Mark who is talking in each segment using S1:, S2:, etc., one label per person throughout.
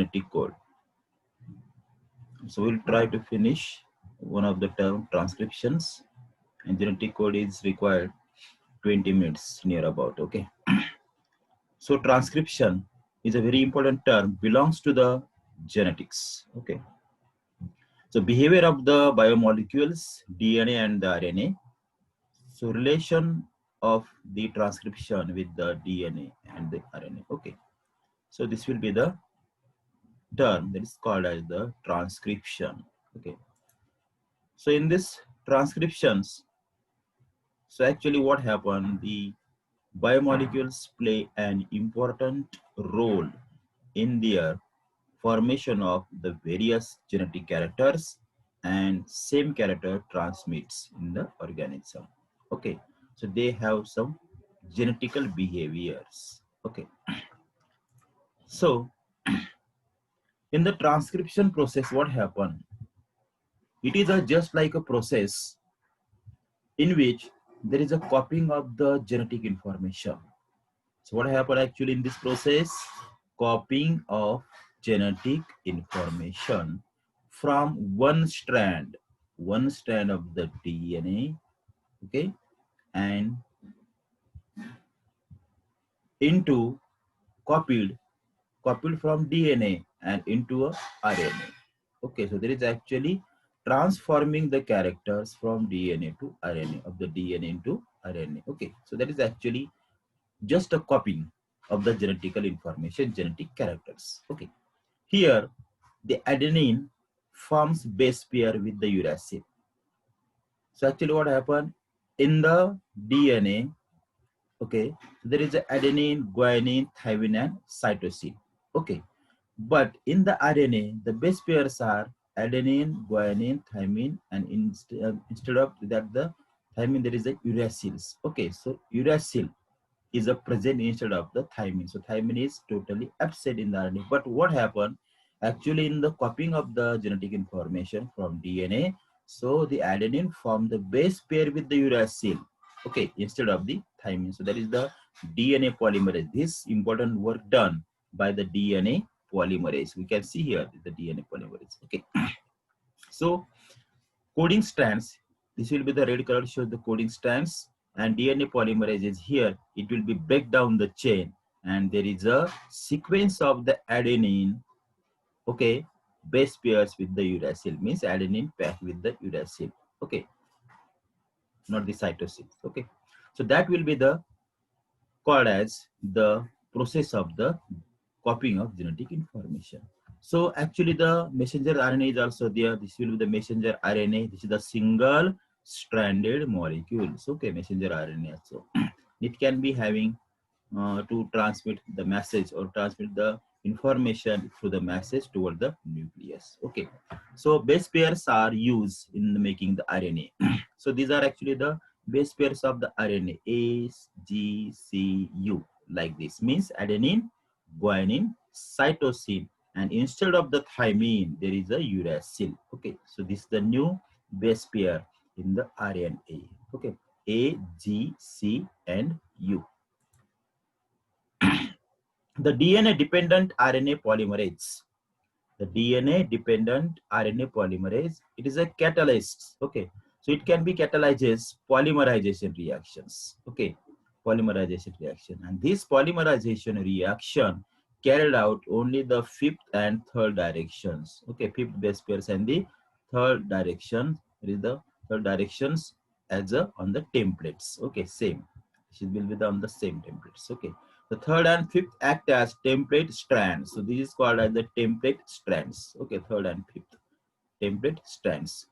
S1: genetic code. So we'll try to finish one of the term transcriptions, and genetic code is required 20 minutes near about. Okay. So transcription is a very important term, belongs to the genetics. Okay. So behavior of the biomolecules, DNA and the RNA. So relation of the transcription with the DNA and the RNA. Okay. So this will be the term that is called as the transcription. Okay. So in this transcriptions, so actually what happened, the biomolecules play an important role in their formation of the various genetic characters, and same character transmits in the organism. Okay, so they have some genetical behaviors. Okay, so in the transcription process, what happened? It is just like a process in which there is a copying of the genetic information. So what happened actually in this process? Copying of genetic information from one strand of the DNA, okay, and into copied from DNA and into a RNA. Okay, so there is actually transforming the characters from DNA to RNA, of the DNA into RNA. Okay, so that is actually just a copying of the genetical information, genetic characters. Okay, here the adenine forms base pair with the uracil. So actually what happened in the DNA, okay, there is a adenine, guanine, thymine and cytosine. Okay, but in the RNA, the base pairs are adenine, guanine, thymine, and instead of that the thymine there is a uracils. Okay, so uracil is a present instead of the thymine. So thymine is totally absent in the RNA. But what happened? Actually, in the copying of the genetic information from DNA, so the adenine form the base pair with the uracil, okay, instead of the thymine. So that is the DNA polymerase. This important work done by the DNA polymerase. We can see here the DNA polymerase. Okay. So coding strands. This will be the red color shows the coding strands, and DNA polymerase is here. It will be break down the chain, and there is a sequence of the adenine, okay, base pairs with the uracil, means adenine packed with the uracil, okay, not the cytosine. Okay, so that will be the called as the process of the copying of genetic information. So actually the messenger RNA is also there. This will be the messenger RNA. This is the single stranded molecules. Okay, messenger RNA also. It can be having to transmit the message or transmit the information through the message toward the nucleus. Okay, so base pairs are used in making the RNA. So these are actually the base pairs of the RNA, A, G, C, U, like this, means adenine, guanine, cytosine, and instead of the thymine there is a uracil. Okay, so this is the new base pair in the RNA. Okay, A, G, C, and U. The DNA dependent RNA polymerase. The DNA dependent RNA polymerase, it is a catalyst. Okay, so it can be catalyzes polymerization reactions. Okay, polymerization reaction, and this polymerization reaction carried out only the fifth and third directions. Okay, fifth base pairs and the third direction, is the third directions as a on the templates. Okay, same, it will be on the same templates. Okay, the third and fifth act as template strands. So this is called as the template strands. Okay, third and fifth template strands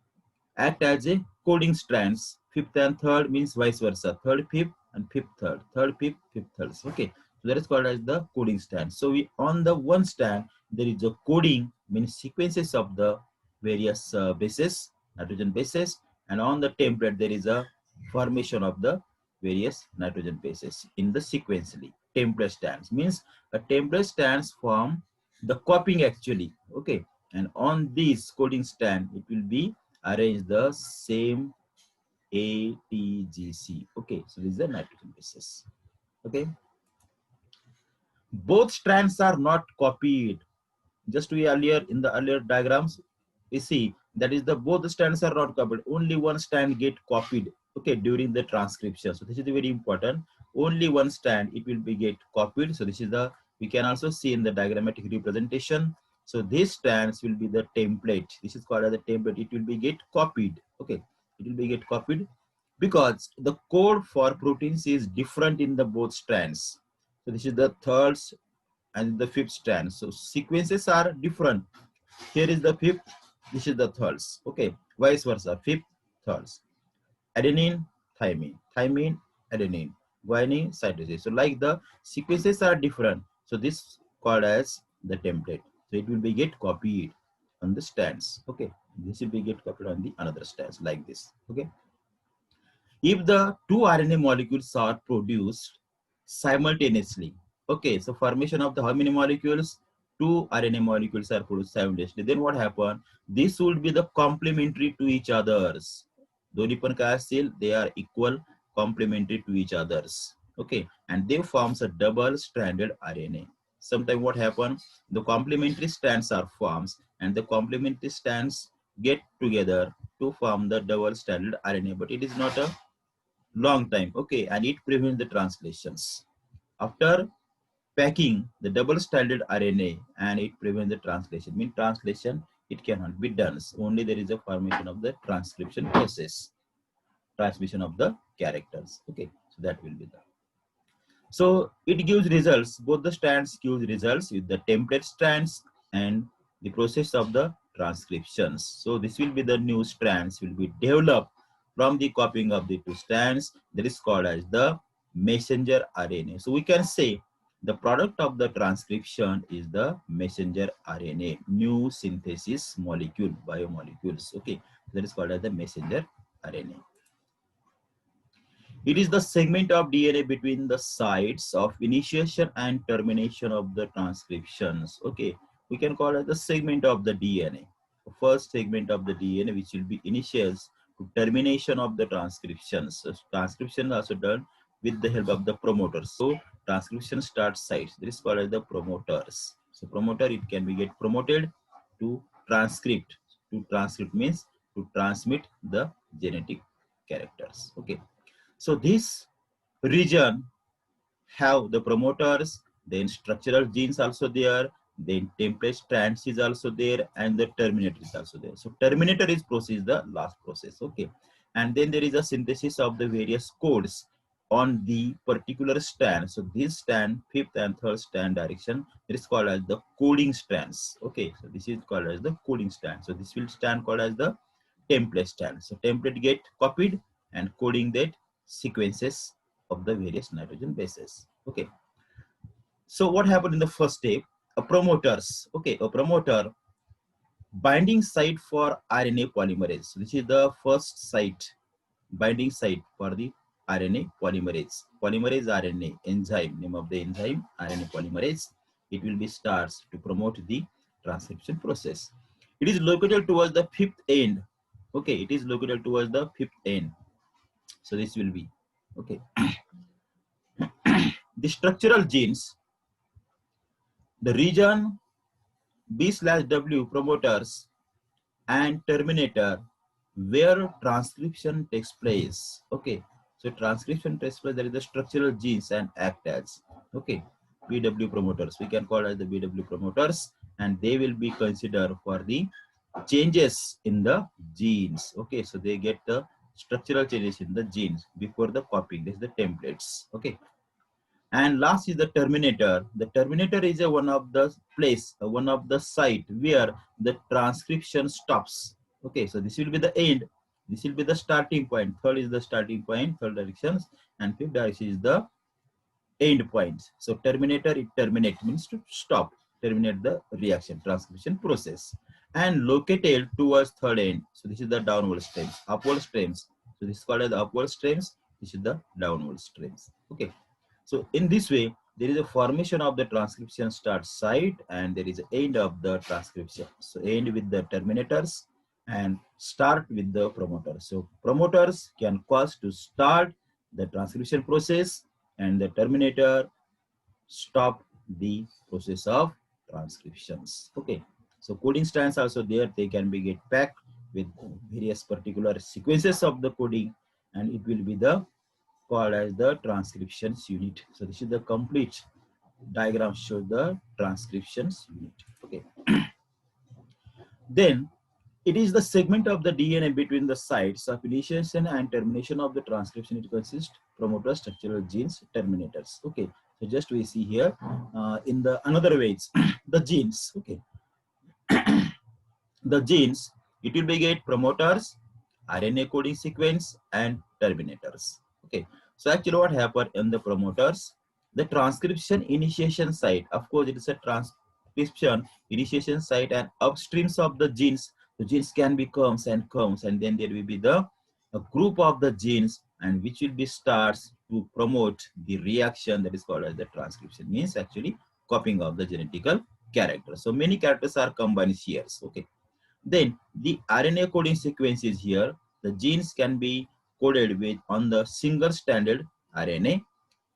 S1: act as a coding strands. Fifth and third means vice versa. Third, fifth, and fifth, third. Third, fifth, fifth, third. Okay, so that is called as the coding strand. So we on the one strand there is a coding, means sequences of the various bases, nitrogen bases, and on the template there is a formation of the various nitrogen bases in the sequentially. Template stands means a template stands form the copying actually. Okay, and on this coding stand it will be arrange the same ATGC. Okay, so this is the nitrogen bases. Okay, both strands are not copied Just we earlier in the earlier diagrams, we see that is the both the strands are not copied. Only one strand get copied. Okay, during the transcription. So this is very important. Only one strand it will be get copied. So this is the we can also see in the diagrammatic representation. So these strands will be the template. This is called as the template. It will be get copied. Okay, it will be get copied because the code for proteins is different in the both strands. So this is the third and the fifth strand. So sequences are different. Here is the fifth, this is the thirds. Okay, vice versa, fifth, thirds. Adenine, thymine, thymine, adenine, guanine, cytosine. So like the sequences are different. So this called as the template. So it will be get copied on the strands. Okay, this will be get copied on the another strands like this. Okay. If the two RNA molecules are produced simultaneously, okay, so formation of the how many molecules? Two RNA molecules are produced simultaneously. Then what happen? This would be the complementary to each others. दोन्ही पण काय असतील? They are equal, complementary to each others. Okay, and they forms a double-stranded RNA. Sometimes what happen? The complementary strands are formed, and the complementary strands get together to form the double-stranded RNA. But it is not a long time. Okay, and it prevents the translations. After packing the double-stranded RNA, and it prevents the translation. Mean translation, it cannot be done. Only there is a formation of the transcription process, transmission of the characters. Okay, so that will be the. So it gives results. Both the strands give results with the template strands and the process of the transcriptions. So this will be the new strands will be developed from the copying of the two strands. That is called as the messenger RNA. So we can say the product of the transcription is the messenger RNA, new synthesis molecule, biomolecules. Okay, that is called as the messenger RNA. It is the segment of DNA between the sites of initiation and termination of the transcriptions. Okay, we can call it the segment of the DNA. The first segment of the DNA, which will be initials to termination of the transcriptions. So transcription is also done with the help of the promoters. So transcription start sites. This is called as the promoters. So promoter, it can be get promoted to transcript. To transcript means to transmit the genetic characters. Okay. So this region have the promoters, then structural genes also there, then template strands is also there, and the terminator is also there. So terminator is process the last process. Okay, and then there is a synthesis of the various codes on the particular strand. So this strand, fifth and third strand direction, it is called as the coding strands. Okay, so this is called as the coding strand. So this will stand called as the template strand. So template get copied and coding that sequences of the various nitrogen bases. Okay. So what happened in the first step? A promoters. Okay, a promoter binding site for RNA polymerase. So this is the first site, binding site for the RNA polymerase. Polymerase RNA enzyme, name of the enzyme RNA polymerase. It will be starts to promote the transcription process. It is located towards the fifth end. Okay, it is located towards the fifth end. So this will be okay. The structural genes, the region B/W promoters and terminator where transcription takes place. Okay, so transcription takes place. There is the structural genes and act as okay BW promoters. We can call as the BW promoters, and they will be considered for the changes in the genes. Okay, so they get the structural changes in the genes before the copying. This is the templates. Okay. And last is the terminator. The terminator is a one of the place, one of the site where the transcription stops. Okay, so this will be the end. This will be the starting point. Third is the starting point, third directions, and fifth direction is the end point. So terminator, it terminate means to stop, terminate the reaction, transcription process. And located towards third end. So this is the downward streams, upward streams. So this is called as the upward streams. This is the downward streams. Okay. So in this way, there is a formation of the transcription start site and there is an end of the transcription. So end with the terminators and start with the promoters. So promoters can cause to start the transcription process and the terminator stop the process of transcriptions. Okay, so coding strands also there, they can be get packed with various particular sequences of the coding, and it will be the called as the transcriptions unit. So this is the complete diagram shows the transcriptions unit. Okay, then it is the segment of the DNA between the sites of initiation and termination of the transcription. It consists promoter, structural genes, terminators. Okay, so just we see here in the another ways the genes. Okay, the genes, it will be get promoters, RNA coding sequence, and terminators. Okay, so actually what happened in the promoters, the transcription initiation site, of course it is a transcription initiation site, and upstreams of the genes, the genes can be comes, and then there will be the a group of the genes, and which will be starts to promote the reaction that is called as the transcription, means actually copying of the genetical character. So many characters are combined here. Okay, then the RNA coding sequence is here. The genes can be coded with on the single stranded RNA,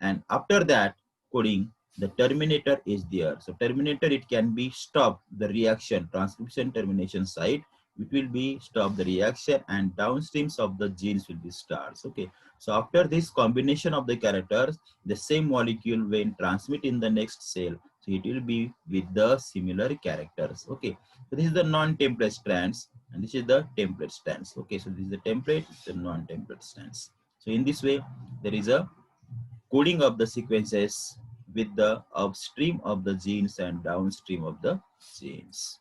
S1: and after that coding, the terminator is there. So terminator, it can be stop the reaction, transcription termination site. It will be stop the reaction, and downstreams of the genes will be starts. Okay, so after this combination of the characters, the same molecule when transmit in the next cell, so it will be with the similar characters. Okay, so this is the non-template strands, and this is the template strands. Okay, so this is the template, the non-template strands. So in this way, there is a coding of the sequences with the upstream of the genes and downstream of the genes.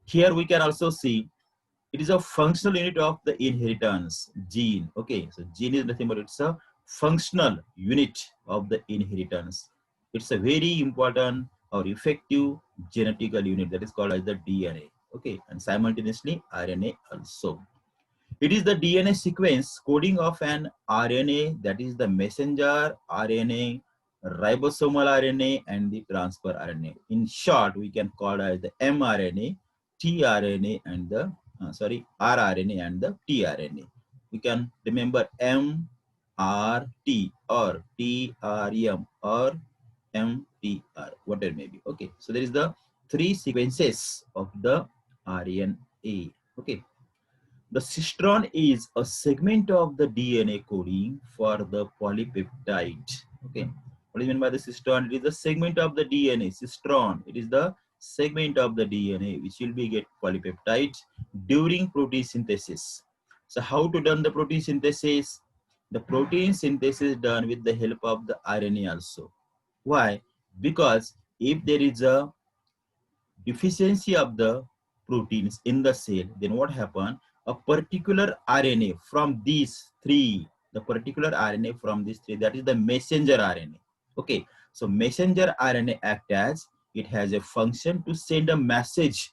S1: Here we can also see it is a functional unit of the inheritance, gene. Okay, so gene is nothing but it's a functional unit of the inheritance. It's a very important or effective genetical unit that is called as the DNA. Okay, and simultaneously RNA also. It is the DNA sequence coding of an RNA, that is the messenger RNA, ribosomal RNA, and the transfer RNA. In short, we can call it as the mRNA, tRNA, and the rRNA and the tRNA. We can remember MRT or TRM or MTR, whatever it may be. Okay, so there is the three sequences of the RNA. Okay. The cistron is a segment of the DNA coding for the polypeptide. Okay, what do you mean by the cistron? It is the segment of the DNA. Cistron, it is the segment of the DNA which will be get polypeptide during protein synthesis. So how to done the protein synthesis? The protein synthesis done with the help of the RNA also. Why? Because if there is a deficiency of the proteins in the cell, then what happen? A particular RNA from these three, the particular RNA from these three, that is the messenger RNA. Okay, so messenger RNA act as, it has a function to send a message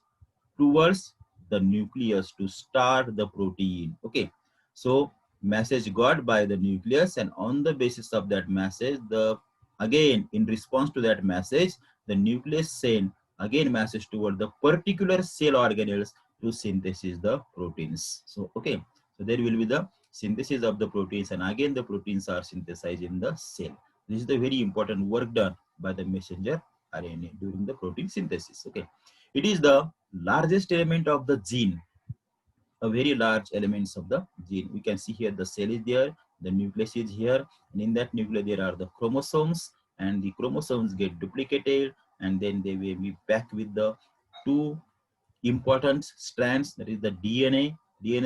S1: towards the nucleus to start the protein. Okay, so message got by the nucleus, and on the basis of that message, the again in response to that message, the nucleus send again message toward the particular cell organelles to synthesize the proteins. So okay, so there will be the synthesis of the proteins, and again the proteins are synthesized in the cell. This is the very important work done by the messenger RNA during the protein synthesis. Okay, it is the largest element of the gene, a very large elements of the gene. We can see here the cell is there, the nucleus is here, and in that nucleus there are the chromosomes, and the chromosomes get duplicated, and then they will be back with the two important strands, that is the DNA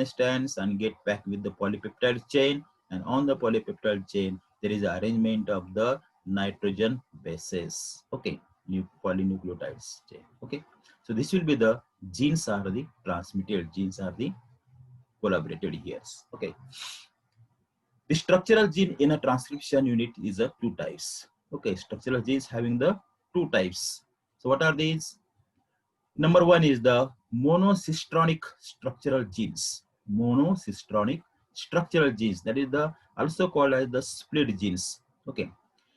S1: strands, and get back with the polypeptide chain, and on the polypeptide chain there is an arrangement of the nitrogen bases. Okay, new polynucleotides chain. Okay, so this will be the genes are the transmitted, genes are the collaborated here. Okay, the structural gene in a transcription unit is a two types. Okay, structural genes having the two types. So what are these? Number one is the monocistronic structural genes. Monocistronic structural genes, that is the also called as the split genes. Okay,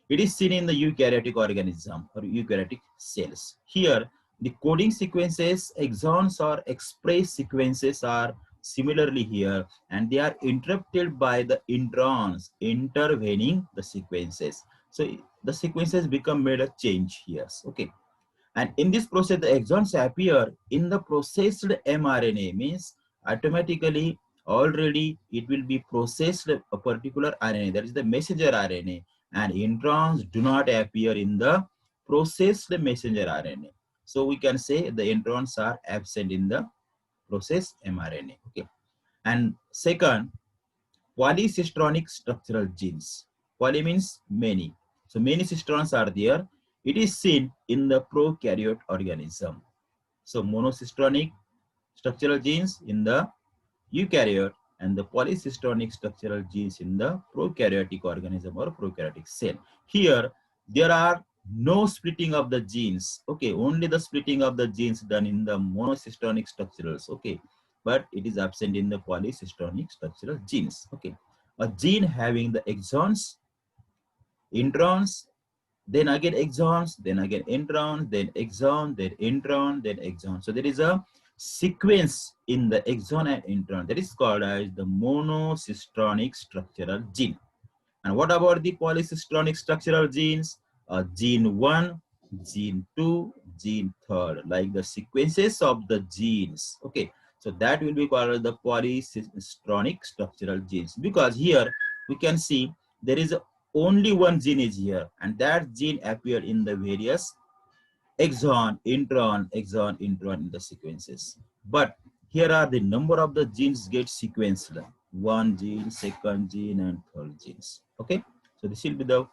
S1: it is seen in the eukaryotic organism or eukaryotic cells. Here, the coding sequences, exons or express sequences are similarly here, and they are interrupted by the introns intervening the sequences. So the sequences become made a change here. Okay. And in this process, the exons appear in the processed mRNA, means automatically already it will be processed a particular RNA, that is the messenger RNA, and introns do not appear in the processed messenger RNA. So we can say the introns are absent in the processed mRNA. Okay. And second, polycistronic structural genes. Poly means many. So many cistrons are there. It is seen in the prokaryote organism. So monocistronic structural genes in the eukaryote and the polycistronic structural genes in the prokaryotic organism or prokaryotic cell. Here, there are no splitting of the genes. Okay, only the splitting of the genes done in the monocistronic structurals. Okay, but it is absent in the polycistronic structural genes. Okay, a gene having the exons, introns, then again exons, then again introns, then exon, then intron, then exon. So there is a sequence in the exon and intron that is called as the monocistronic structural gene. And what about the polycistronic structural genes? Gene 1, gene 2, gene 3, like the sequences of the genes. Okay, so that will be called the polycistronic structural genes, because here we can see there is only one gene is here, and that gene appear in the various exon, intron in the sequences. But here are the number of the genes get sequenced. One gene, second gene, and third genes. Okay, so this will be the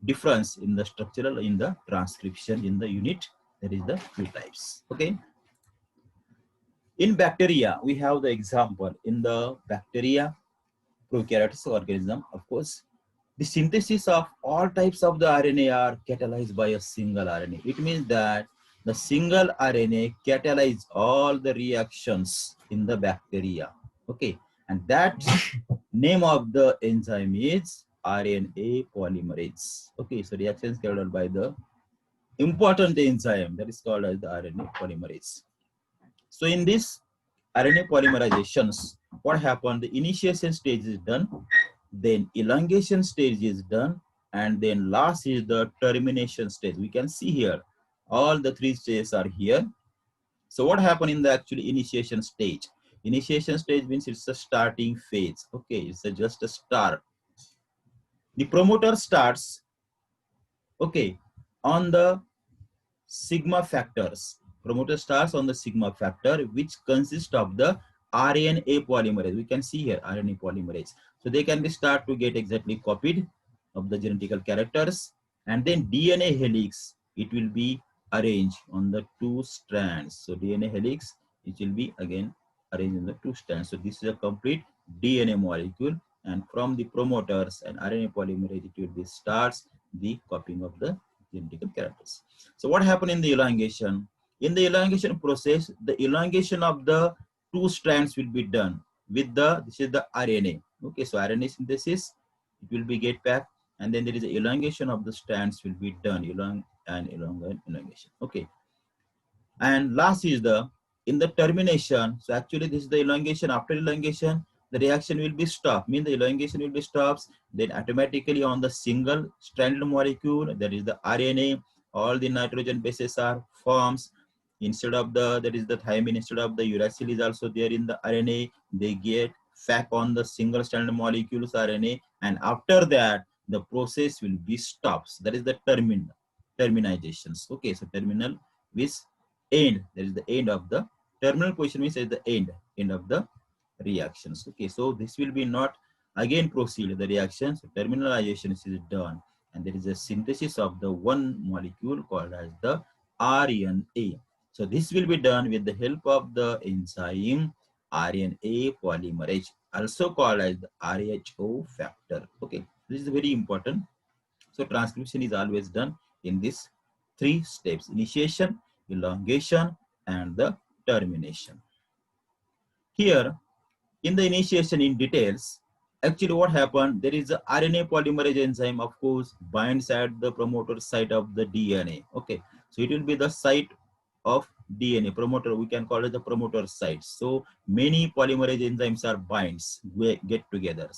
S1: difference in the structural, in the transcription, in the unit. That is the two types. Okay. In bacteria, we have the example. In the bacteria, prokaryotic organism, of course, the synthesis of all types of the RNA are catalyzed by a single RNA. It means that the single RNA catalyzes all the reactions in the bacteria. Okay, and that name of the enzyme is RNA polymerase. Okay, so reactions carried out by the important enzyme that is called as the RNA polymerase. So in this RNA polymerizations, what happened? The initiation stage is done, then elongation stage is done, and then last is the termination stage. We can see here all the three stages are here. So what happened in the actually initiation stage? Initiation stage means it's a starting phase. Okay, it's just a start. The promoter starts, okay, on the sigma factors. Promoter starts on the sigma factor, which consists of the RNA polymerase. We can see here RNA polymerase. So they can be start to get exactly copied of the genetical characters, and then DNA helix, it will be arranged on the two strands. So DNA helix, it will be again arranged in the two strands. So this is a complete DNA molecule, and from the promoters and RNA polymerase, it will be starts the copying of the genetical characters. So what happened in the elongation? In the elongation process, the elongation of the two strands will be done with the, this is the RNA. Okay, so RNA synthesis, it will be get back, and then there is a elongation of the strands will be done, elongation. Okay, and last is the, in the termination. So actually this is the elongation. After elongation, the reaction will be stopped, mean the elongation will be stops, then automatically on the single stranded molecule, that is the RNA, all the nitrogen bases are forms. Instead of the, that is the thymine, instead of the uracil is also there in the RNA, they get FAC on the single stranded molecules RNA, and after that the process will be stops. That is the terminations. Okay, so terminal is end, that is the end of the terminal position, means at the end of the reactions. Okay, so this will be not again proceed the reactions. So terminalization is done, and there is a synthesis of the one molecule called as the RNA. So this will be done with the help of the enzyme RNA polymerase, also called as the RHO factor. Okay, this is very important. So transcription is always done in these three steps: initiation, elongation, and the termination. Here, in the initiation in details, actually what happened, there is a RNA polymerase enzyme, of course, binds at the promoter site of the DNA. Okay, so it will be the site of DNA, promoter, we can call it the promoter site. So many polymerase enzymes are binds, get together.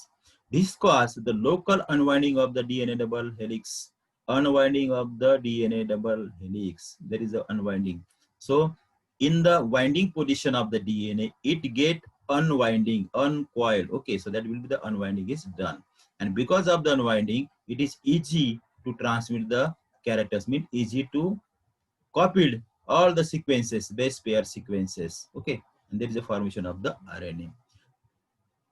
S1: This causes the local unwinding of the DNA double helix unwinding of the DNA double helix. There is a unwinding. So in the winding position of the DNA, it get unwinding, uncoiled. Okay, so that will be the unwinding is done. And because of the unwinding, it is easy to transmit the characters, mean easy to copied all the sequences, base pair sequences. Okay, and there is a formation of the RNA.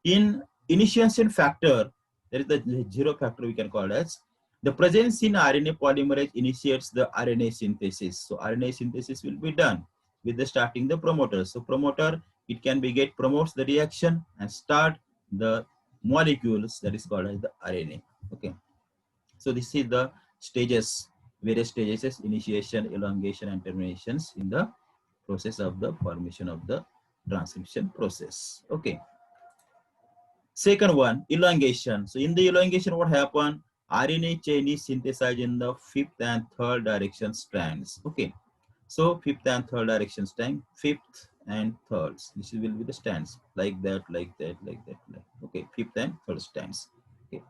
S1: In initiation factor, there is the zero factor we can call as the presence in RNA polymerase initiates the RNA synthesis. So RNA synthesis will be done with the starting the promoter. So promoter, it can be get promotes the reaction and start the molecules that is called as the RNA. Okay, so this is the stages, various stages: initiation, elongation, and terminations in the process of the formation of the transcription process. Okay. Second one, elongation. So in the elongation, what happened? RNA chain is synthesized in the fifth and third direction strands. Okay. So fifth and third direction strand, fifth and third. This will be the strands like that, like that, like that. Like. Okay, fifth and third strands. Okay.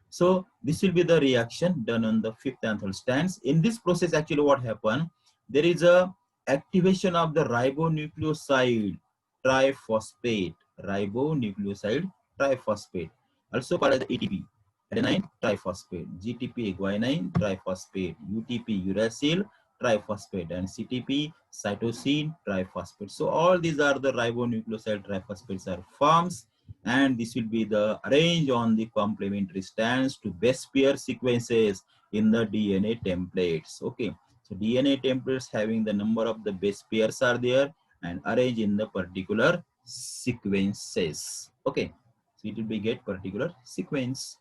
S1: So this will be the reaction done on the fifth and third strands. In this process, actually, what happened? There is a activation of the ribonucleoside triphosphate, ribonucleoside triphosphate, also called as ATP, adenine triphosphate, GTP, guanine triphosphate, UTP, uracil triphosphate, and CTP, cytosine triphosphate. So all these are the ribonucleoside triphosphates are forms, and this will be the arrange on the complementary strands to base pair sequences in the DNA templates. Okay, so DNA templates having the number of the base pairs are there and arrange in the particular sequences. Okay, so it will be get particular sequence,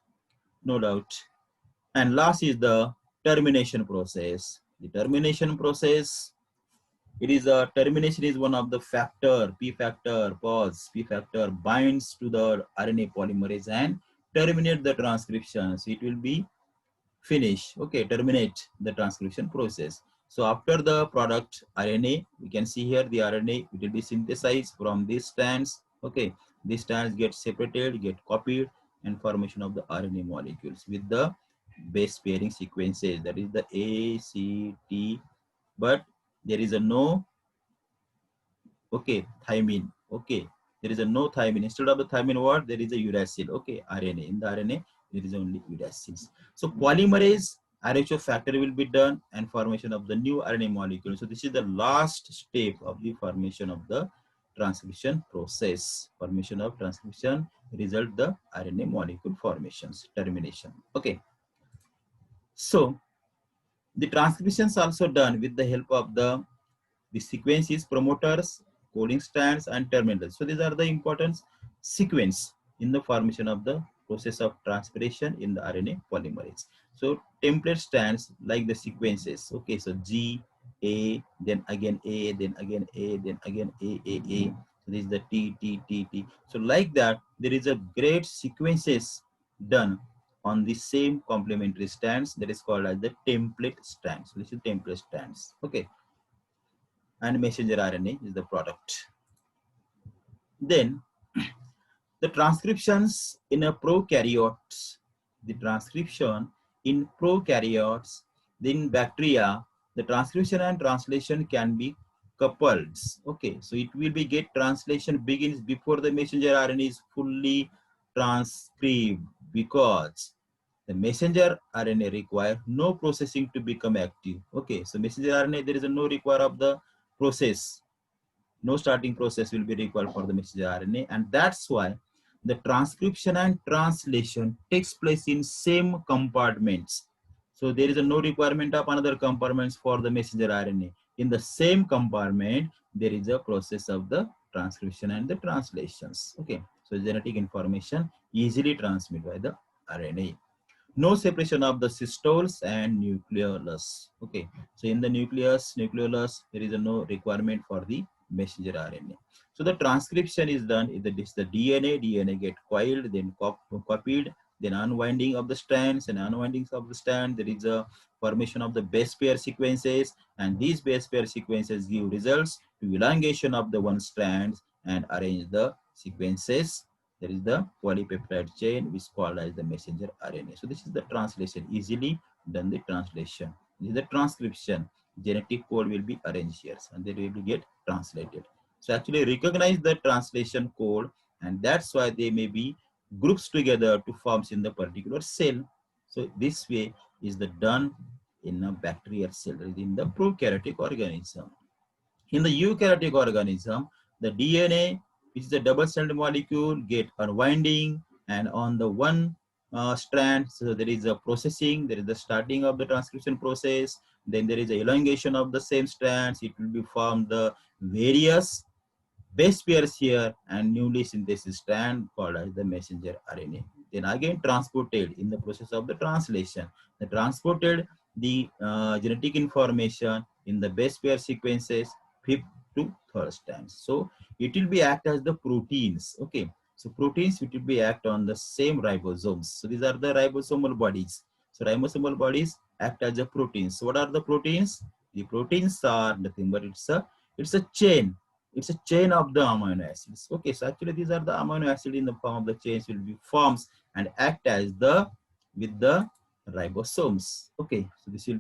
S1: no doubt. And last is the termination process. The termination process, it is a termination is one of the factor, P factor, pause, P factor binds to the RNA polymerase and terminate the transcription. So it will be finish, okay, terminate the transcription process. So after the product RNA, we can see here the RNA, it will be synthesized from these strands. Okay, these strands get separated, get copied, and formation of the RNA molecules with the base pairing sequences, that is the A, C, T, but there is a no, okay, thymine, okay, there is a no thymine. Instead of the thymine, what? There is a uracil, okay, RNA. In the RNA, there is only uracils. So polymerase RHO factor will be done and formation of the new RNA molecule. So this is the last step of the formation of the transcription process. Formation of transcription result the RNA molecule formations, termination. Okay. So the transcriptions also done with the help of the sequence is promoters, coding strands, and terminals. So these are the important sequence in the formation of the process of transpiration in the RNA polymerase. So template strands like the sequences. Okay, so G, A, then again A, then again A, then again A. So this is the T, T, T, T. So like that, there is a great sequences done on the same complementary strands that is called as the template strands. So this is template strands. Okay, and messenger RNA is the product. Then the transcriptions in a prokaryotes, the transcription in prokaryotes, then bacteria, the transcription and translation can be coupled. Okay, so it will be get translation begins before the messenger RNA is fully transcribed because the messenger RNA require no processing to become active. Okay, so messenger RNA, there is a no require of the process, no starting process will be required for the messenger RNA, and that's why the transcription and translation takes place in same compartments. So there is a no requirement of another compartments for the messenger RNA. In the same compartment, there is a process of the transcription and the translations. Okay, so genetic information easily transmitted by the RNA. No separation of the cystoles and nucleolus. Okay, so in the nucleus, there is a no requirement for the messenger RNA. So the transcription is done. This the DNA get coiled, then copied, then unwinding of the strands and unwindings of the strand. There is a formation of the base pair sequences, and these base pair sequences give results to elongation of the one strands and arrange the sequences. There is the polypeptide chain which is called as the messenger RNA. So this is the translation easily done the translation. This is the transcription. Genetic code will be arranged here, and they will get translated. So actually recognize the translation code, and that's why they may be groups together to forms in the particular cell. So this way is the done in a bacterial cell, in the prokaryotic organism. In the eukaryotic organism, the DNA, which is a double-celled molecule, get unwinding, and on the one strand, so there is a processing, there is the starting of the transcription process, then there is a elongation of the same strands. It will be formed the various base pairs here and newly synthesis strand called as the messenger RNA. Then again transported in the process of the translation. The transported the genetic information in the base pair sequences fifth to third strands. So it will be act as the proteins. Okay. So proteins it will be act on the same ribosomes. So these are the ribosomal bodies. So ribosomal bodies act as a proteins. So what are the proteins? The proteins are nothing but it's a chain. It's a chain of the amino acids. Okay, so actually these are the amino acid in the form of the chains will be forms and act as the with the ribosomes. Okay, so this will